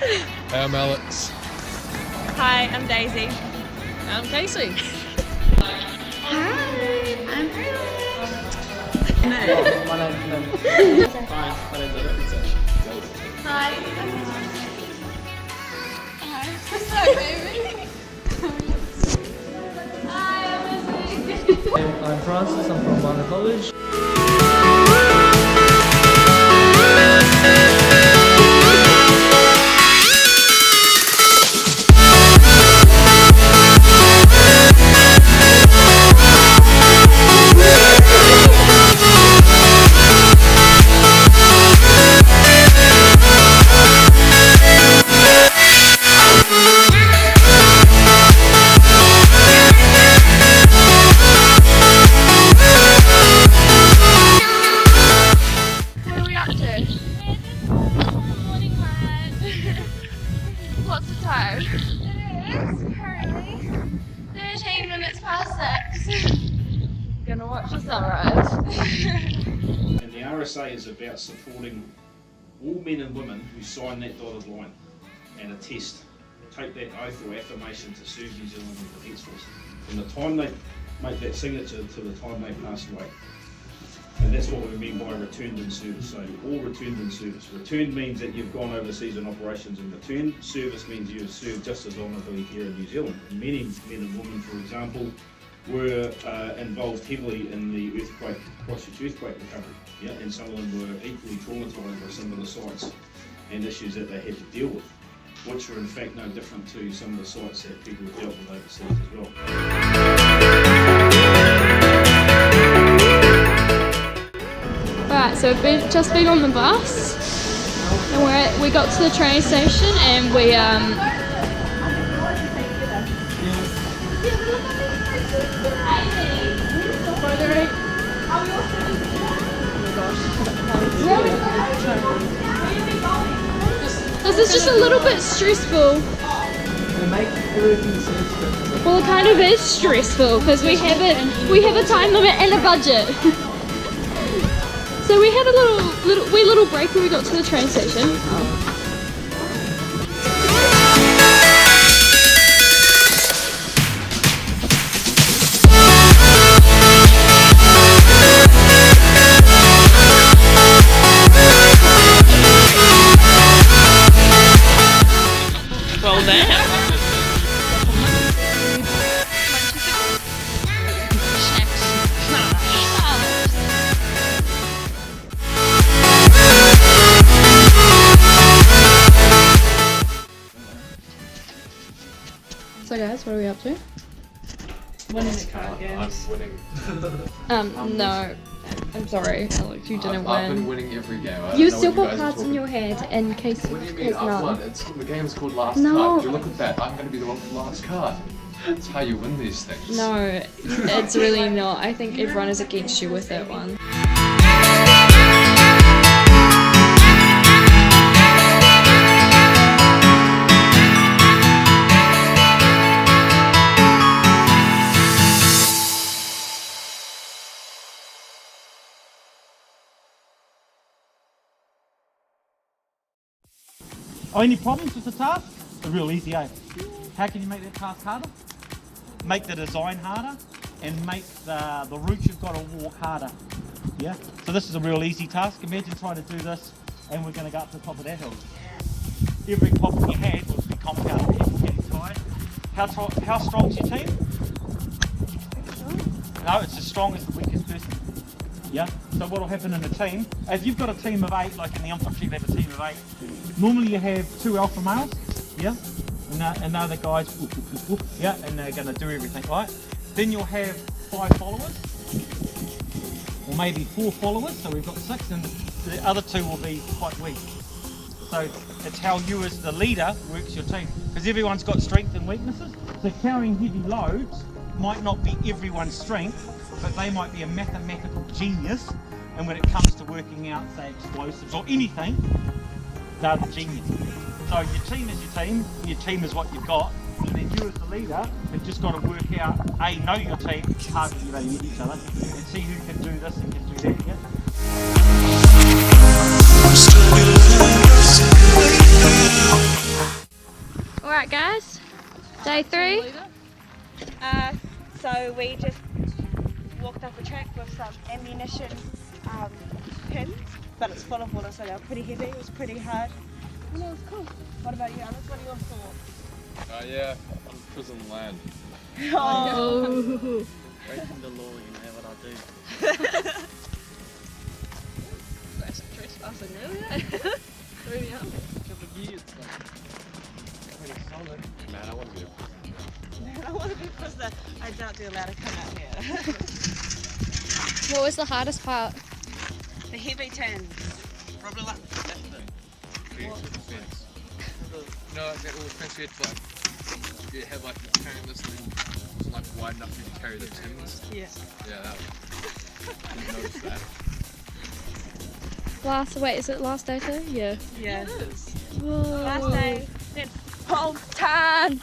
I'm Alex. Hi, I'm Daisy. I'm Casey. Hi, I'm My name's Hi, my name's Erpson. Hi. Hi. What's up, baby? Hi, I'm Leslie. I'm Francis, I'm from Wondershare College. What's the time? It is currently 13 minutes past 6. Gonna watch the sunrise. And the RSA is about supporting all men and women who sign that dotted line and attest, take that oath or affirmation to serve New Zealand and the Defence Force. From the time they make that signature to the time they pass away. And that's what we mean by returned in service. So all returned in service. Returned means that you've gone overseas in operations, and returned service means you've served just as honourably here in New Zealand. And many men and women, for example, were involved heavily in the Christchurch earthquake recovery. Yeah? And some of them were equally traumatised by some of the sites and issues that they had to deal with, which are in fact no different to some of the sites that people have dealt with overseas as well. Right, so we've just been on the bus and we got to the train station and we this is just a little bit stressful. Well, it kind of is stressful because we have a time limit and a budget. So we had a little break when we got to the train station. Well then. So guys, what are we up to? Winning the card games. I'm winning. No. I'm sorry, Alex, you didn't I've been win. winning every game. You still got cards in your head in case What do you it mean is I've not. won? The game's called Last No. Card. You look at that, I'm going to be the one with the last card. That's how you win these things. No, it's really not. I think everyone is against you with that one. Oh, any problems with the task? It's real easy, eh? How can you make that task harder? Make the design harder and make the route you've got to walk harder. Yeah? So this is a real easy task. Imagine trying to do this and we're going to go up to the top of that hill. Every problem you had was be compounded, people getting tired. How strong's your team? No, it's as strong as the weakest person. Yeah? So what will happen in a team, if you've got a team of 8, like in the infantry they have a team of 8, normally you have 2 alpha males, yeah? And they're the guys, yeah, and they're going to do everything, right? Then you'll have 5 followers, or maybe 4 followers, so we've got 6, and the other 2 will be quite weak. So it's how you as the leader works your team, because everyone's got strengths and weaknesses, so carrying heavy loads might not be everyone's strength, but they might be a mathematical genius, and when it comes to working out, say, explosives or anything, they're the genius. So your team is your team is what you've got, and then you as the leader have just got to work out, A, know your team, hardly you met each other, and see who can do this and can do that, yeah? Alright guys, day 3. So we just walked up a track with some ammunition pins, but it's full of water, so they're pretty heavy. It was pretty hard. And it was cool. What about you, Alice? What are your thoughts? Yeah, on prison land. Oh. Breaking the law, you know what I do. That's trespassing now. Really hard. Couple of years, like, pretty solid. Man, I want to be I want to be prisoner. I doubt you're allowed to come out here. What was the hardest part? The heavy tins. Probably like that thing. creating the fence. No, that little fence we had to like, you had like carrying this thing, it wasn't like wide enough for you to carry the tins. Yeah. Yeah, that was, didn't notice that. Wait, is it last day too? Yeah. Yeah. Whoa. Last day. Then whole time.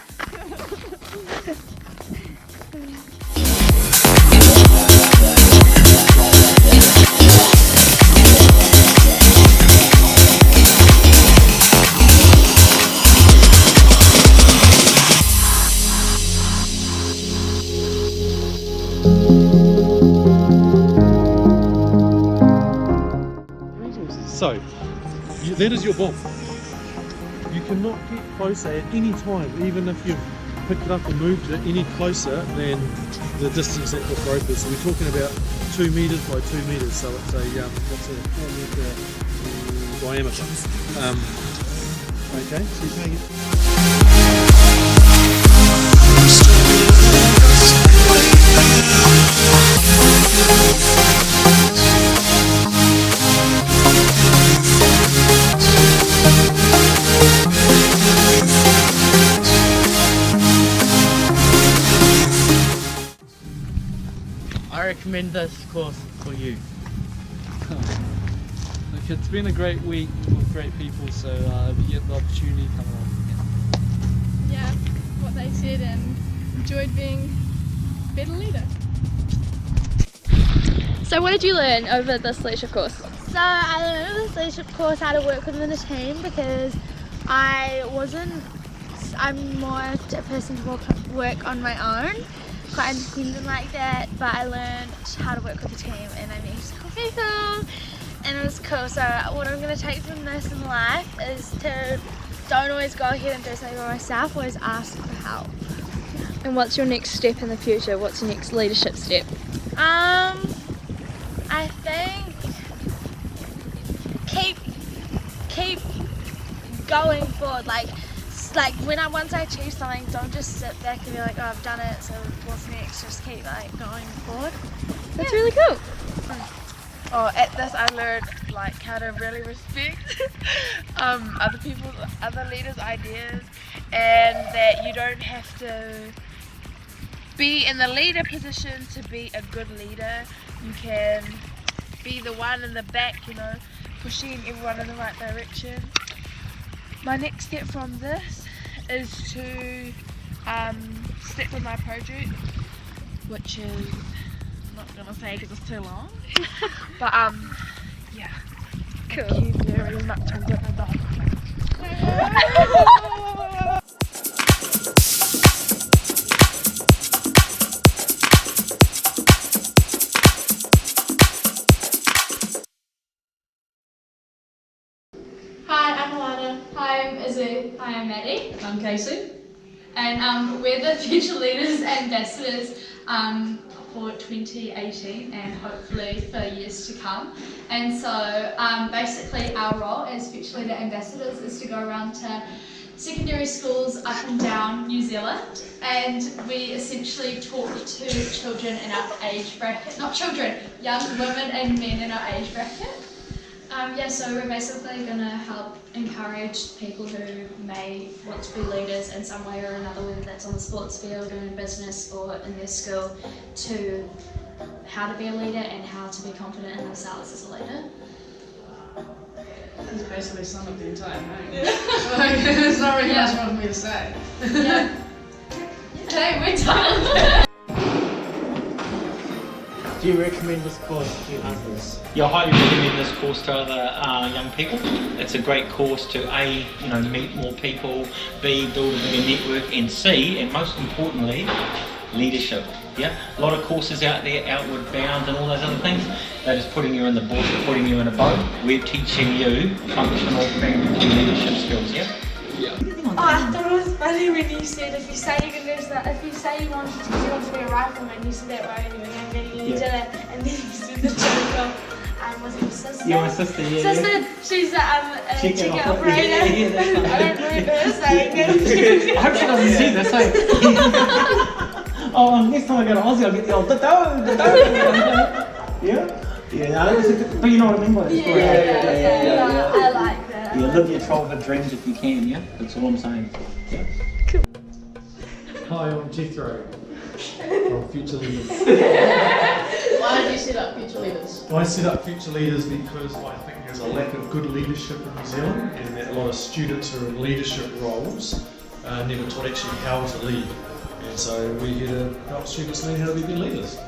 So, that is your bomb. You cannot get closer at any time, even if you've picked it up and moved it any closer than the distance that the rope is. So we're talking about 2 meters by 2 meters, so it's a what's a 4 meter diameter. Okay, so you can get. I recommend this course for you. Look, it's been a great week with great people, so if you get the opportunity, come along. Yeah, what they said, and enjoyed being a better leader. So what did you learn over this leadership course? So I learned over this leadership course how to work within a team, because I'm more a person to work on my own, quite independent like that, but I learned how to work with a team and I met some cool people and it was cool. So what I'm going to take from this in life is to don't always go ahead and do something by myself, always ask for help. And what's your next step in the future? What's your next leadership step? I think keep going forward, like once I achieve something, don't just sit back and be like, oh, I've done it, so what's next? Just keep like going forward. That's really cool. Oh, at this I learned like how to really respect other leaders' ideas, and that you don't have to be in the leader position to be a good leader. You can be the one in the back, you know, pushing everyone in the right direction. My next step from this is to stick with my project, which is I'm not gonna say because it's too long. But yeah. Cool. Thank you very much. I'm gonna die. Hi, I'm Alana. Hi, I'm Izzy. Hi, I'm Maddie. I'm Casey. And we're the Future Leaders Ambassadors for 2018 and hopefully for years to come. And so basically our role as Future Leader Ambassadors is to go around to secondary schools up and down New Zealand, and we essentially talk to children in our age bracket, not children, young women and men in our age bracket. So we're basically going to help encourage people who may want to be leaders in some way or another, whether that's on the sports field or in business or in their school, to how to be a leader and how to be confident in themselves as a leader. That's basically sum up the entire thing. Like, there's not really much more for me to say. Yeah. Okay, we're done. Do you recommend this course to others? Yeah, I highly recommend this course to other young people. It's a great course to A, meet more people, B, build a bigger network, and C, and most importantly, leadership. Yeah, a lot of courses out there, outward bound and all those other things. They're just putting you in the bush, putting you in a boat. We're teaching you functional, practical leadership skills. Yeah. Oh, I thought it was funny when you said if you say you're gonna do that, if you say you want to be a rifleman, you said that right when you were younger, and you did it, and then you said the joke of, was it your sister? Yeah, my sister, yeah. Sister, she's a chicken operator. Yeah, that's I don't remember her saying it. I hope she doesn't see this, eh? Oh, next time I go to Aussie, I'll get the old da-do. Yeah? Yeah, no, but you know what I mean by that story. Yeah, I like that. Yeah, live your childhood dreams if you can, yeah? That's all I'm saying. Yeah. Hi, I'm Jethro from Future Leaders. Why did you set up Future Leaders? I set up Future Leaders because I think there's a lack of good leadership in New Zealand, and that a lot of students who are in leadership roles are never taught actually how to lead. And so we're here to help students learn how to be good leaders.